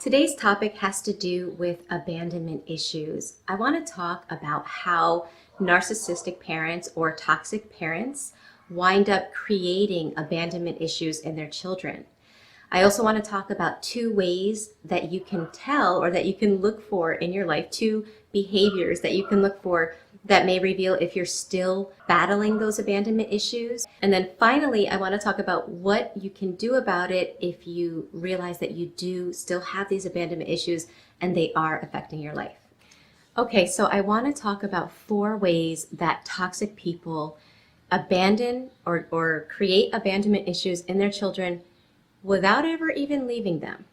Today's topic has to do with abandonment issues. I want to talk about how narcissistic parents or toxic parents wind up creating abandonment issues in their children. I also want to talk about two ways that you can tell or that you can look for in your life, two behaviors that you can look for that may reveal if you're still battling those abandonment issues. And then finally, I want to talk about what you can do about it if you realize that you do still have these abandonment issues and they are affecting your life. Okay, so I want to talk about 4 ways that toxic people abandon or create abandonment issues in their children without ever even leaving them.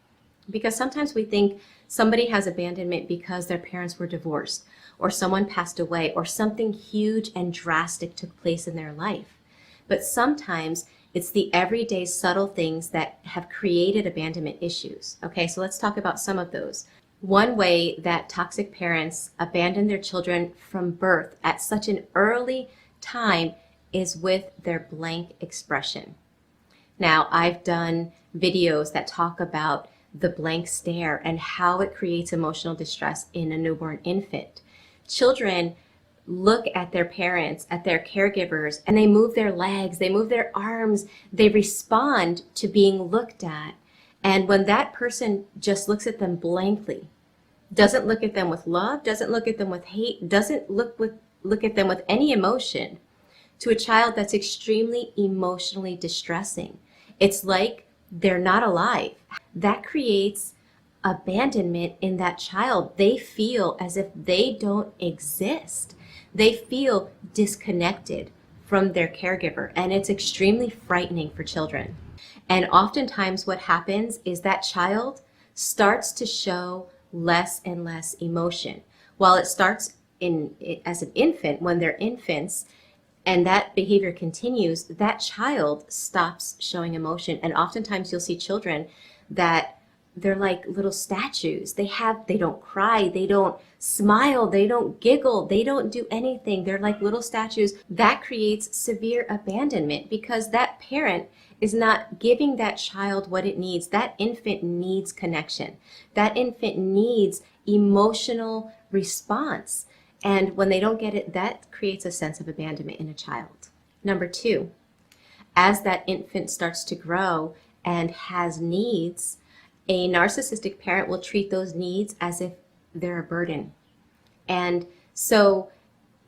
Because sometimes we think somebody has abandonment because their parents were divorced, or someone passed away, or something huge and drastic took place in their life. But sometimes it's the everyday subtle things that have created abandonment issues. Okay, so let's talk about some of those. One way that toxic parents abandon their children from birth at such an early time is with their blank expression. Now, I've done videos that talk about the blank stare and how it creates emotional distress in a newborn infant. Children look at their parents, at their caregivers, and they move their legs, they move their arms, they respond to being looked at. And when that person just looks at them blankly, doesn't look at them with love, doesn't look at them with hate, doesn't look at them with any emotion, to a child that's extremely emotionally distressing. It's like they're not alive. That creates abandonment in that child. They feel as if they don't exist. They feel disconnected from their caregiver, and it's extremely frightening for children. And oftentimes what happens is that child starts to show less and less emotion. While it starts as an infant, when they're infants, and that behavior continues, that child stops showing emotion. And oftentimes you'll see children that they're like little statues. They don't cry, they don't smile, they don't giggle, they don't do anything. They're like little statues. That creates severe abandonment because that parent is not giving that child what it needs. That infant needs connection. That infant needs emotional response. And when they don't get it, that creates a sense of abandonment in a child. Number 2, as that infant starts to grow and has needs, a narcissistic parent will treat those needs as if they're a burden. And so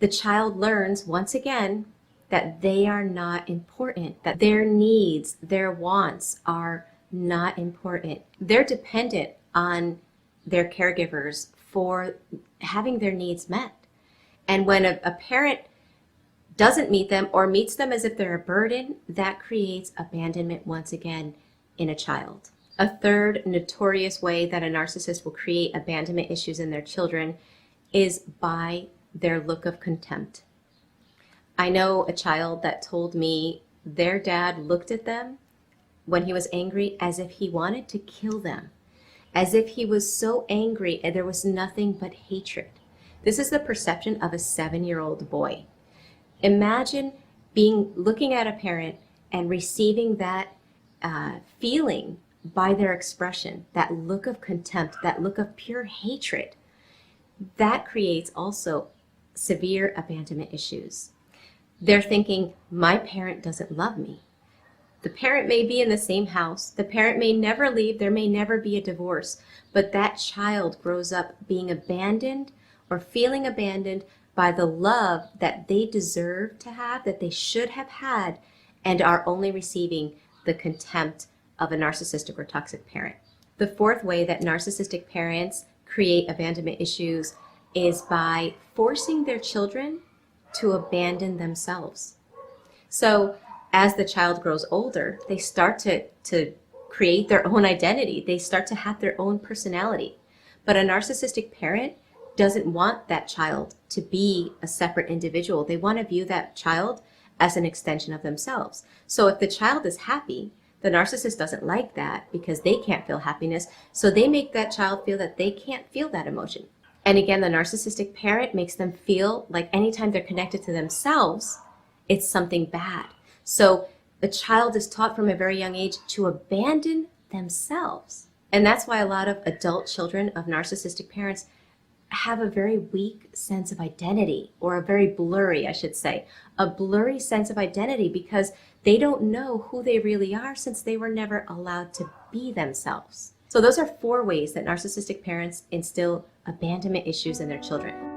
the child learns once again that they are not important, that their needs, their wants are not important. They're dependent on their caregivers for having their needs met. And when a parent doesn't meet them or meets them as if they're a burden, that creates abandonment once again in a child. A third notorious way that a narcissist will create abandonment issues in their children is by their look of contempt. I know a child that told me their dad looked at them when he was angry as if he wanted to kill them, as if he was so angry and there was nothing but hatred. This is the perception of a 7-year-old boy. Imagine looking at a parent and receiving that feeling by their expression, that look of contempt, that look of pure hatred. That creates also severe abandonment issues. They're thinking, my parent doesn't love me. The parent may be in the same house. The parent may never leave. There may never be a divorce. But that child grows up being abandoned or feeling abandoned by the love that they deserve to have, that they should have had, and are only receiving the contempt of a narcissistic or toxic parent. The 4th way that narcissistic parents create abandonment issues is by forcing their children to abandon themselves. So as the child grows older, they start to create their own identity. They start to have their own personality. But a narcissistic parent doesn't want that child to be a separate individual. They want to view that child as an extension of themselves. So if the child is happy, the narcissist doesn't like that because they can't feel happiness. So they make that child feel that they can't feel that emotion. And again, the narcissistic parent makes them feel like anytime they're connected to themselves, it's something bad. So the child is taught from a very young age to abandon themselves. And that's why a lot of adult children of narcissistic parents have a very weak sense of identity, or a very blurry, I should say, a blurry sense of identity, because they don't know who they really are since they were never allowed to be themselves. So those are 4 ways that narcissistic parents instill abandonment issues in their children.